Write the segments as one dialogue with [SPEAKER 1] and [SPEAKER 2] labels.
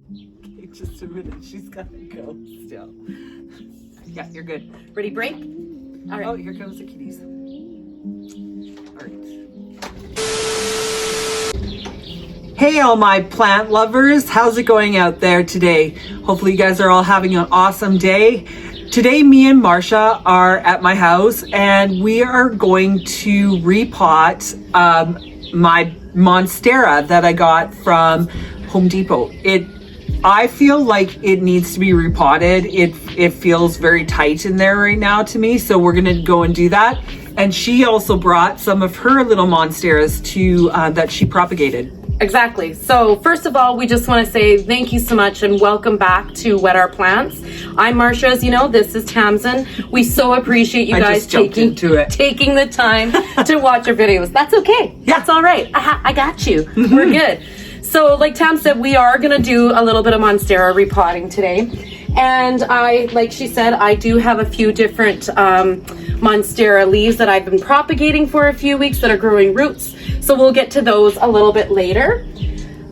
[SPEAKER 1] Okay, just a minute. She's got to go still. Yeah, you're good.
[SPEAKER 2] Ready, break? All right.
[SPEAKER 1] Oh, here comes the kitties. All right. Hey, all my plant lovers. How's it going out there today? Hopefully you guys are all having an awesome day. Today, me and Marsha are at my house and we are going to repot my monstera that I got from Home Depot. I feel like it needs to be repotted. It feels very tight in there right now to me, so we're gonna go and do that. And she also brought some of her little monsteras to that she propagated.
[SPEAKER 2] Exactly. So first of all, we just want to say thank you so much and welcome back to Wet Our Plants. I'm Marsha, as you know, this is Tamsin. We so appreciate you guys taking the time to watch our videos. That's okay. Yeah. That's all right. I got you. We're good. So like Tam said, we are going to do a little bit of monstera repotting today. And like she said, I do have a few different monstera leaves that I've been propagating for a few weeks that are growing roots. So we'll get to those a little bit later.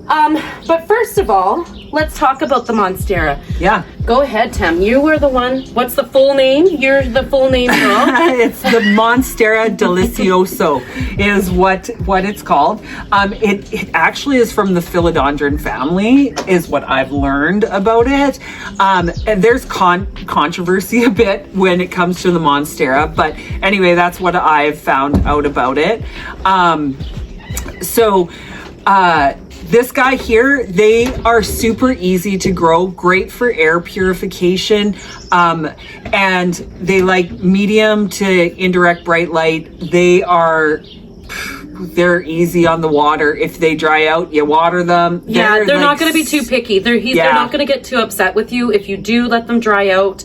[SPEAKER 2] But first of all, let's talk about the monstera.
[SPEAKER 1] Yeah.
[SPEAKER 2] Go ahead, Tam. You were the one. What's the full name? You're the full name girl.
[SPEAKER 1] It's the Monstera delicioso is what it's called. It actually is from the philodendron family, is what I've learned about it. And there's controversy a bit when it comes to the monstera, but anyway, that's what I've found out about it. This guy here, they are super easy to grow, great for air purification, and they like medium to indirect bright light. They're easy on the water. If they dry out, you water them.
[SPEAKER 2] Yeah, they're not going to be too picky. They're not going to get too upset with you if you do let them dry out.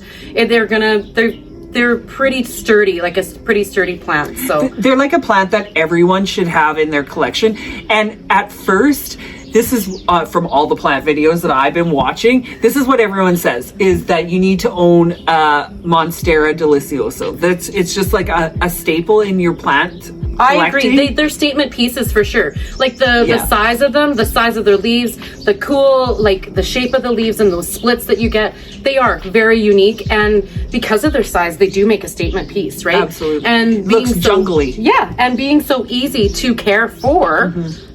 [SPEAKER 2] They're pretty sturdy, like a pretty sturdy plant. So
[SPEAKER 1] they're like a plant that everyone should have in their collection. And at first, this is from all the plant videos that I've been watching, this is what everyone says, is that you need to own Monstera delicioso. It's just like a staple in your plant
[SPEAKER 2] I agree. They're statement pieces for sure. Like the size of them, the size of their leaves, the the shape of the leaves and those splits that you get, they are very unique. And because of their size, they do make a statement piece, right?
[SPEAKER 1] Absolutely.
[SPEAKER 2] And
[SPEAKER 1] looks jungly.
[SPEAKER 2] Yeah, and being so easy to care for,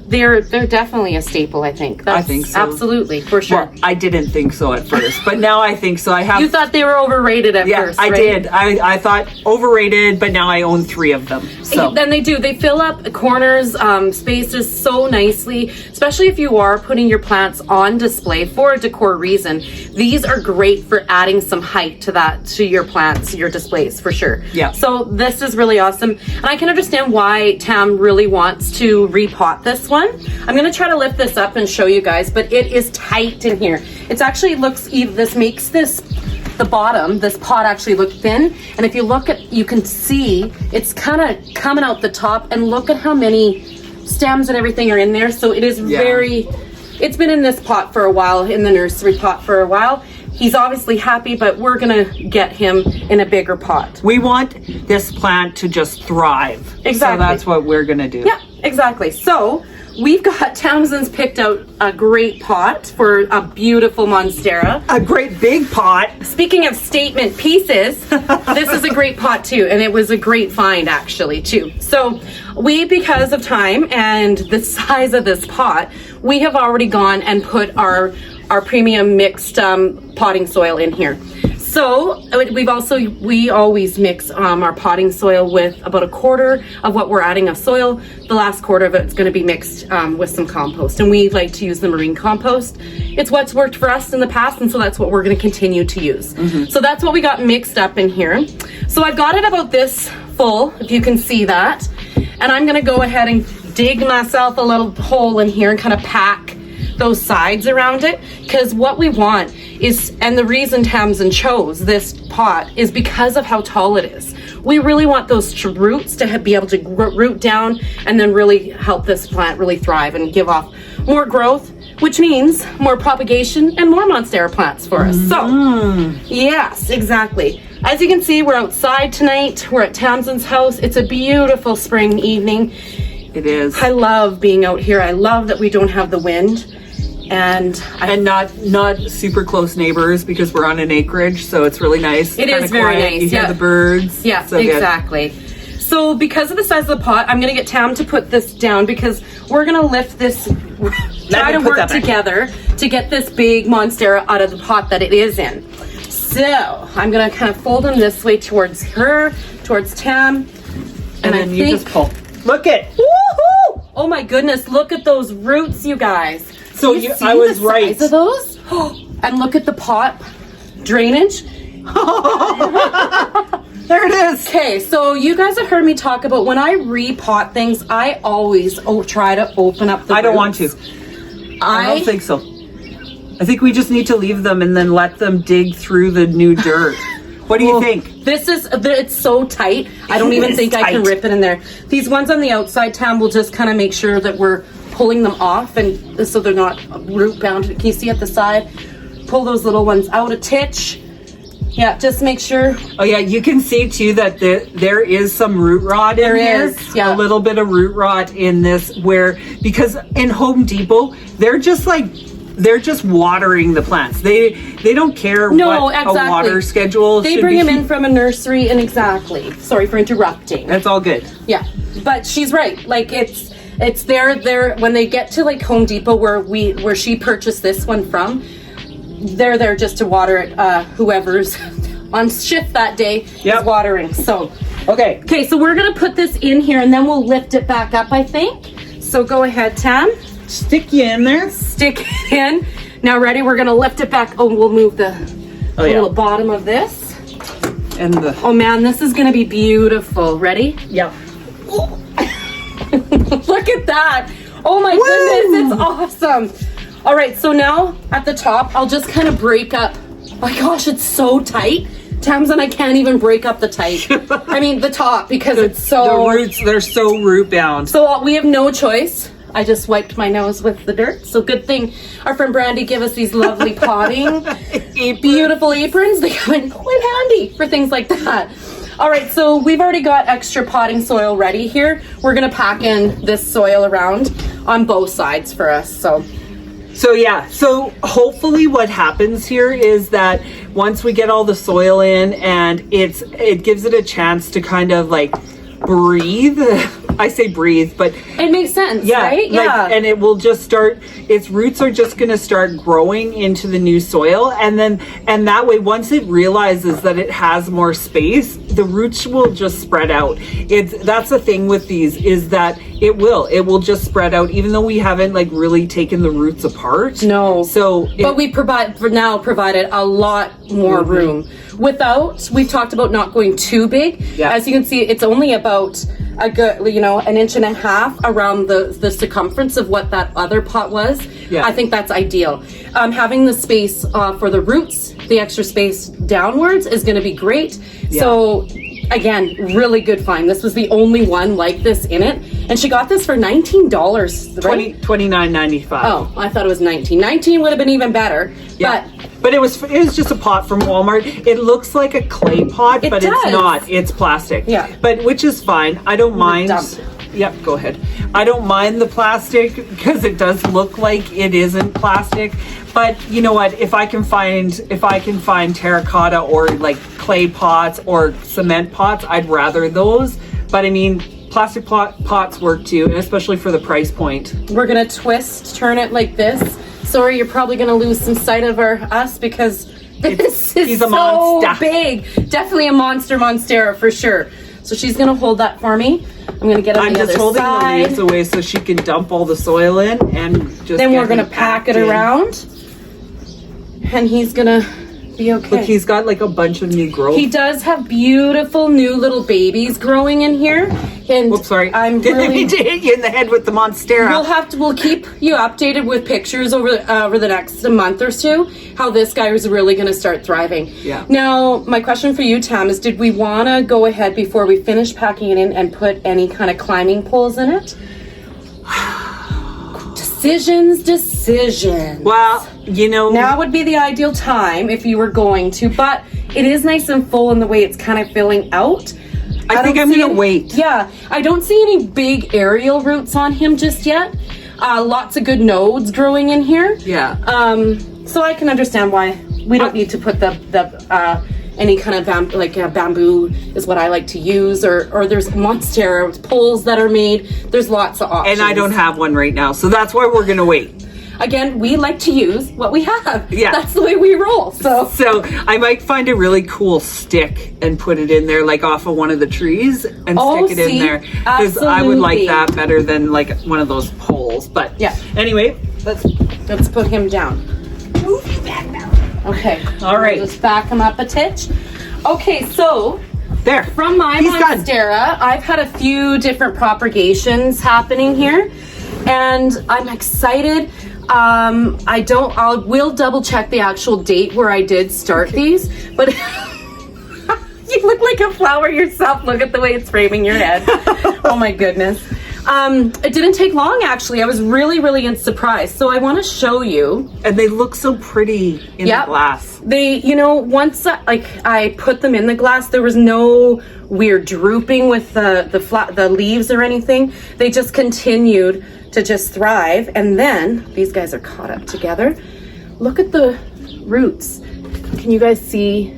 [SPEAKER 2] they're definitely a staple, I think.
[SPEAKER 1] I think so.
[SPEAKER 2] Absolutely, for sure.
[SPEAKER 1] Well, I didn't think so at first, but now I think so.
[SPEAKER 2] You thought they were overrated at first, right?
[SPEAKER 1] I did. I thought overrated, but now I own 3 of them. So
[SPEAKER 2] then they do. They fill up corners, spaces so nicely, especially if you are putting your plants on display for a decor reason. These are great for adding some height to your plants, your displays, for sure.
[SPEAKER 1] Yeah.
[SPEAKER 2] So this is really awesome. And I can understand why Tam really wants to repot this one. I'm going to try to lift this up and show you guys, but it is tight in here. It's actually this makes the bottom, this pot actually look thin. And if you look you can see it's kind of coming out the top, and look at how many stems and everything are in there. So it is it's been in this pot for a while, in the nursery pot for a while. He's obviously happy, but we're gonna get him in a bigger pot.
[SPEAKER 1] We want this plant to just thrive.
[SPEAKER 2] Exactly.
[SPEAKER 1] So that's what we're gonna do.
[SPEAKER 2] Yeah, exactly. So we've got Townsend's picked out a great pot for a beautiful monstera.
[SPEAKER 1] A great big pot.
[SPEAKER 2] Speaking of statement pieces, this is a great pot too, and it was a great find actually too. So because of time and the size of this pot, we have already gone and put our premium mixed potting soil in here. So we always mix our potting soil with about a quarter of what we're adding of soil. The last quarter of it's going to be mixed with some compost, and we like to use the marine compost. It's what's worked for us in the past, and so that's what we're going to continue to use. So that's what we got mixed up in here. So I've got it about this full, if you can see that, and I'm going to go ahead and dig myself a little hole in here and kind of pack those sides around it, because what we want is, and the reason Tamsin chose this pot is because of how tall it is. We really want those roots to be able to root down and then really help this plant really thrive and give off more growth, which means more propagation and more monstera plants for us. So yes, exactly. As you can see, we're outside tonight. We're at Tamsin's house. It's a beautiful spring evening.
[SPEAKER 1] It is.
[SPEAKER 2] I love being out here. I love that we don't have the wind. And
[SPEAKER 1] not super close neighbors because we're on an acreage, so it's really nice.
[SPEAKER 2] It is very nice.
[SPEAKER 1] You hear the birds.
[SPEAKER 2] Yeah,
[SPEAKER 1] so
[SPEAKER 2] exactly. So because of the size of the pot, I'm gonna get Tam to put this down because we're gonna lift this, try to work together to get this big monstera out of the pot that it is in. So I'm gonna kind of fold them this way towards her, towards Tam.
[SPEAKER 1] And then you just pull. Look it.
[SPEAKER 2] Woohoo! Oh my goodness, look at those roots, you guys.
[SPEAKER 1] So I was right.
[SPEAKER 2] Size of those? And look at the pot drainage.
[SPEAKER 1] There it is.
[SPEAKER 2] Okay, so you guys have heard me talk about when I repot things, I always try to open up the
[SPEAKER 1] I don't
[SPEAKER 2] roots.
[SPEAKER 1] want to. I don't think so. I think we just need to leave them and then let them dig through the new dirt. What do you think?
[SPEAKER 2] It's so tight. I don't even think I can rip it in there. These ones on the outside, Tam, will just kind of make sure that we're pulling them off and so they're not root bound. Can you see at the side? Pull those little ones out a titch. Yeah, just make sure.
[SPEAKER 1] Oh yeah, you can see too that there is some root rot in here.
[SPEAKER 2] Yeah.
[SPEAKER 1] A little bit of root rot in this because in Home Depot, they're just watering the plants. They don't care what a water schedule
[SPEAKER 2] They
[SPEAKER 1] should
[SPEAKER 2] bring
[SPEAKER 1] be.
[SPEAKER 2] them in from a nursery and sorry for interrupting.
[SPEAKER 1] That's all good.
[SPEAKER 2] Yeah, but she's right. Like it's there when they get to like Home Depot where she purchased this one from. They're there just to water it. Whoever's on shift that day is watering. So okay, so we're gonna put this in here and then we'll lift it back up, I think. So go ahead, Tam.
[SPEAKER 1] Stick you in there.
[SPEAKER 2] Stick it in. Now ready? We're gonna lift it back. Oh, we'll move the little bottom of this.
[SPEAKER 1] And
[SPEAKER 2] oh man, this is gonna be beautiful. Ready?
[SPEAKER 1] Yeah.
[SPEAKER 2] Look at that. Oh my goodness, it's awesome. All right, so now at the top, I'll just kind of break up. Oh my gosh, it's so tight. Tams and I can't even break up the tight. I mean, the top because it's so...
[SPEAKER 1] The roots, they're so root bound.
[SPEAKER 2] So we have no choice. I just wiped my nose with the dirt. So good thing our friend Brandy gave us these lovely potting, beautiful aprons. They come in quite handy for things like that. All right, so we've already got extra potting soil ready here. We're gonna pack in this soil around on both sides for us, So
[SPEAKER 1] yeah, so hopefully what happens here is that once we get all the soil in and it gives it a chance to kind of like breathe. I say breathe, but
[SPEAKER 2] it makes sense, right?
[SPEAKER 1] Yeah. And it will just its roots are just going to start growing into the new soil. And that way, once it realizes that it has more space, the roots will just spread out. That's the thing with these is that it will just spread out, even though we haven't like really taken the roots apart.
[SPEAKER 2] No.
[SPEAKER 1] So,
[SPEAKER 2] but we provided a lot more room. We've talked about not going too big.
[SPEAKER 1] Yeah.
[SPEAKER 2] As you can see, it's only about a good, an inch and a half around the circumference of what that other pot was.
[SPEAKER 1] Yeah.
[SPEAKER 2] I think that's ideal. Having the space for the roots, the extra space downwards is going to be great.
[SPEAKER 1] Yeah.
[SPEAKER 2] So again, really good find. This was the only one like this in it. And she got this for $19, right?
[SPEAKER 1] $29.95.
[SPEAKER 2] Oh, I thought it was $19. $19 would have been even better.
[SPEAKER 1] Yeah. But it was just a pot from Walmart. It looks like a clay pot, but it's not. It's plastic.
[SPEAKER 2] Yeah.
[SPEAKER 1] But which is fine. I don't mind. Yep, go ahead. I don't mind the plastic because it does look like it isn't plastic. But you know what? If I can find terracotta or like clay pots or cement pots, I'd rather those. But I mean, plastic pots work too, and especially for the price point.
[SPEAKER 2] We're gonna turn it like this. Sorry, you're probably gonna lose some sight of us because this is so
[SPEAKER 1] monster.
[SPEAKER 2] big. Definitely a monstera for sure. So she's gonna hold that for me. I'm gonna get on the other side. I'm just holding the leaves
[SPEAKER 1] away so she can dump all the soil in and just.
[SPEAKER 2] Then we're gonna pack it around, and he's gonna be okay.
[SPEAKER 1] Look, he's got like a bunch of new growth.
[SPEAKER 2] He does have beautiful new little babies growing in here. And
[SPEAKER 1] oops, sorry. Didn't mean to hit you in the head with the monstera.
[SPEAKER 2] We'll keep you updated with pictures over the next month or two, how this guy is really going to start thriving.
[SPEAKER 1] Yeah.
[SPEAKER 2] Now, my question for you, Tam, is did we want to go ahead before we finish packing it in and put any kind of climbing poles in it? Decisions.
[SPEAKER 1] Well,
[SPEAKER 2] now would be the ideal time if you were going to, but it is nice and full in the way it's kind of filling out.
[SPEAKER 1] I think I'm going to wait.
[SPEAKER 2] Yeah, I don't see any big aerial roots on him just yet. Lots of good nodes growing in here.
[SPEAKER 1] Yeah.
[SPEAKER 2] So I can understand why we don't need to put the any kind of bamboo is what I like to use, or there's monstera poles that are made. There's lots of options.
[SPEAKER 1] And I don't have one right now, so that's why we're gonna wait.
[SPEAKER 2] Again, we like to use what we have.
[SPEAKER 1] Yeah.
[SPEAKER 2] That's the way we roll. So
[SPEAKER 1] I might find a really cool stick and put it in there, like off of one of the trees, and stick it in there. Because I would like that better than like one of those poles. But
[SPEAKER 2] yeah.
[SPEAKER 1] Anyway,
[SPEAKER 2] let's put him down.
[SPEAKER 1] Move you back now.
[SPEAKER 2] Okay.
[SPEAKER 1] All right.
[SPEAKER 2] We'll just back him up a titch. Okay, so
[SPEAKER 1] there.
[SPEAKER 2] From my monstera, I've had a few different propagations happening here, and I'm excited. We'll double check the actual date where I did start these, but you look like a flower yourself. Look at the way it's framing your head. Oh my goodness. It didn't take long, actually. I was really surprised. So I want to show you.
[SPEAKER 1] And they look so pretty in the glass.
[SPEAKER 2] They, once I put them in the glass, there was no weird drooping with the leaves or anything. They just continued to just thrive. And then these guys are caught up together. Look at the roots. Can you guys see?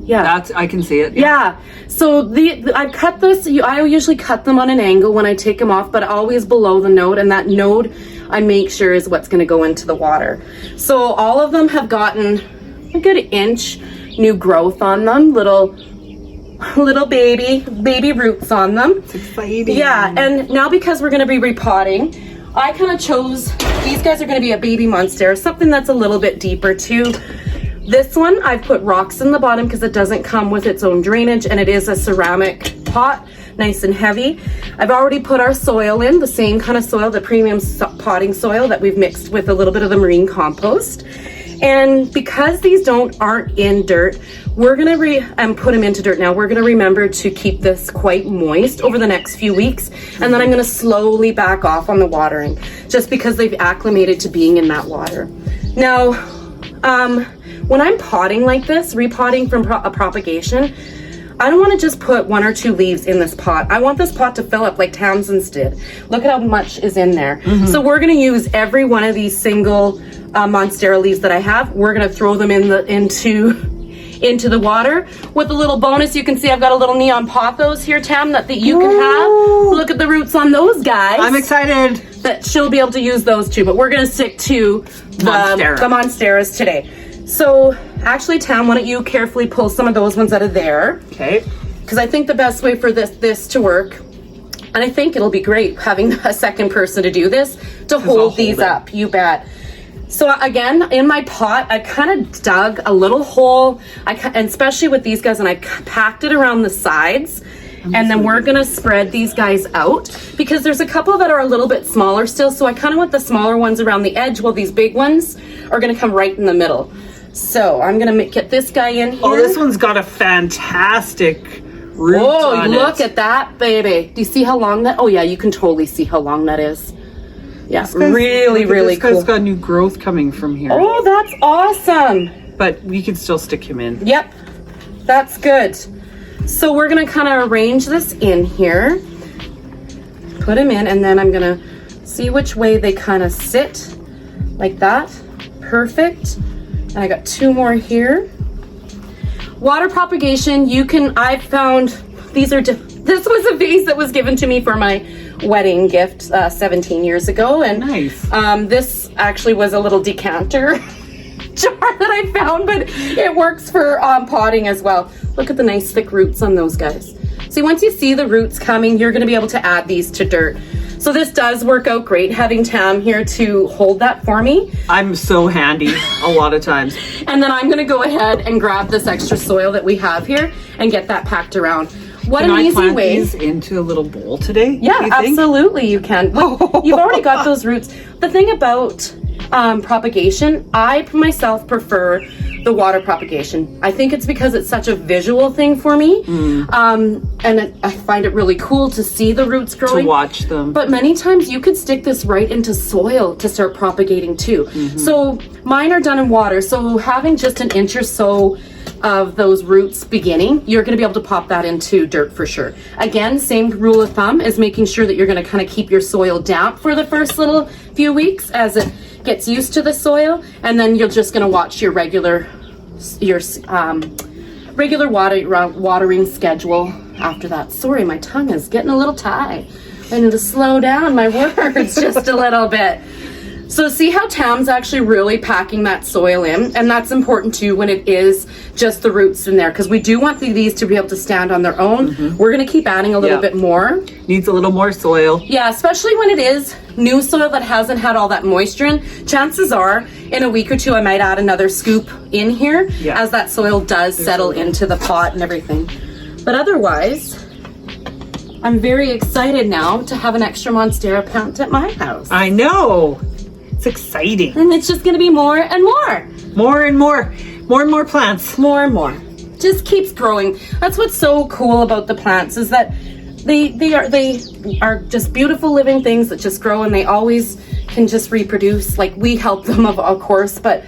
[SPEAKER 2] Yeah,
[SPEAKER 1] I can see it.
[SPEAKER 2] Yeah. So I cut this. I usually cut them on an angle when I take them off, but always below the node. And that node, I make sure is what's going to go into the water. So all of them have gotten a good inch new growth on them. Little baby roots on them.
[SPEAKER 1] It's exciting.
[SPEAKER 2] Yeah. And now because we're going to be repotting, I kind of chose these guys are going to be a baby monstera, something that's a little bit deeper too. This one, I've put rocks in the bottom because it doesn't come with its own drainage, and it is a ceramic pot, nice and heavy. I've already put our soil in, the same kind of soil, the premium potting soil that we've mixed with a little bit of the marine compost. And because these aren't in dirt, we're gonna put them into dirt now. We're gonna remember to keep this quite moist over the next few weeks, and then I'm gonna slowly back off on the watering, just because they've acclimated to being in that water. Now, when I'm potting like this, repotting from a propagation, I don't want to just put 1 or 2 leaves in this pot. I want this pot to fill up like Townsend's did. Look at how much is in there. Mm-hmm. So we're going to use every one of these single monstera leaves that I have. We're going to throw them into the water. With a little bonus, you can see I've got a little neon pothos here, Tam, that you can have. Look at the roots on those guys.
[SPEAKER 1] I'm excited.
[SPEAKER 2] That she'll be able to use those too, but we're going to stick to the monsteras today. So actually, Tam, why don't you carefully pull some of those ones out of there?
[SPEAKER 1] Okay.
[SPEAKER 2] Because I think the best way for this to work, and I think it'll be great having a second person to do this, to hold these up. You bet. So again, in my pot, I kind of dug a little hole, and especially with these guys, and I packed it around the sides. And then we're gonna spread these guys out because there's a couple that are a little bit smaller still. So I kind of want the smaller ones around the edge while these big ones are gonna come right in the middle. So I'm gonna get this guy in here.
[SPEAKER 1] Oh, this one's got a fantastic root on it.
[SPEAKER 2] Look at that, baby. Do you see how long that? Oh yeah, you can totally see how long that is. Yeah, really cool.
[SPEAKER 1] This guy's got new growth coming from here.
[SPEAKER 2] Oh, that's awesome.
[SPEAKER 1] But we can still stick him in.
[SPEAKER 2] Yep, that's good. So we're gonna kind of arrange this in here, put him in, and then I'm gonna see which way they kind of sit, like that. Perfect. And I got 2 more here. Water propagation, I've found, this was a vase that was given to me for my wedding gift 17 years ago. And
[SPEAKER 1] nice.
[SPEAKER 2] This actually was a little decanter jar that I found, but it works for potting as well. Look at the nice thick roots on those guys. See, once you see the roots coming, you're going to be able to add these to dirt. So this does work out great, having Tam here to hold that for me.
[SPEAKER 1] I'm so handy a lot of times.
[SPEAKER 2] And then I'm going to go ahead and grab this extra soil that we have here and get that packed around. What an easy way. Can I plant
[SPEAKER 1] these into a little bowl today?
[SPEAKER 2] Yeah, absolutely you can. You've already got those roots. The thing about propagation, I myself prefer the water propagation. I think it's because it's such a visual thing for me. I find it really cool to see the roots growing.
[SPEAKER 1] To watch them.
[SPEAKER 2] But many times you could stick this right into soil to start propagating too. So mine are done in water. So having just an inch or so of those roots beginning, you're going to be able to pop that into dirt for sure. Again, same rule of thumb is making sure that you're going to kind of keep your soil damp for the first little few weeks as it gets used to the soil, and then you're just going to watch your regular watering schedule after that. Sorry, my tongue is getting a little tight. I need to slow down my words just a little bit. So see how Tam's actually really packing that soil in, and that's important too when it is just the roots in there, because we do want these to be able to stand on their own. We're going to keep adding a little bit more.
[SPEAKER 1] Needs a little more soil.
[SPEAKER 2] Yeah, especially when it is new soil that hasn't had all that moisture in. Chances are in a week or two I might add another scoop in here as that soil does settle into the pot and everything. But otherwise, I'm very excited now to have an extra monstera plant at my house.
[SPEAKER 1] I know. It's exciting.
[SPEAKER 2] And it's just going to be more and more.
[SPEAKER 1] More and more. More and more plants.
[SPEAKER 2] More and more. Just keeps growing. That's what's so cool about the plants, is that they are just beautiful living things that just grow, and they always can just reproduce. Like, we help them, of course, but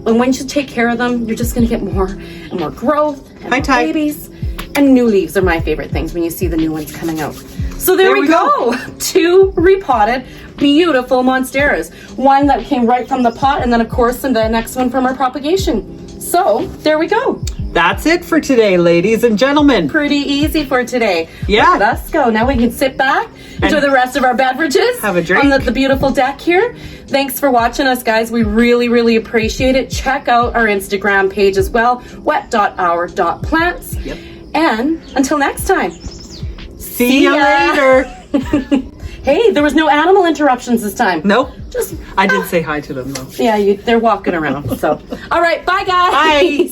[SPEAKER 2] when you take care of them, you're just going to get more and more growth and more babies. And new leaves are my favorite things when you see the new ones coming out. So there we go. 2 repotted, beautiful monsteras. One that came right from the pot, and then of course the next one from our propagation. So there we go.
[SPEAKER 1] That's it for today, ladies and gentlemen.
[SPEAKER 2] Pretty easy for today.
[SPEAKER 1] Yeah.
[SPEAKER 2] Let us go. Now we can sit back, enjoy the rest of our beverages.
[SPEAKER 1] Have a drink.
[SPEAKER 2] On the beautiful deck here. Thanks for watching us, guys. We really, really appreciate it. Check out our Instagram page as well, wet.our.plants.
[SPEAKER 1] Yep.
[SPEAKER 2] And until next time.
[SPEAKER 1] See you later.
[SPEAKER 2] Hey, there was no animal interruptions this time.
[SPEAKER 1] Nope.
[SPEAKER 2] Just
[SPEAKER 1] I did say hi to them though.
[SPEAKER 2] yeah, they're walking around. So, all right, bye guys.
[SPEAKER 1] Bye.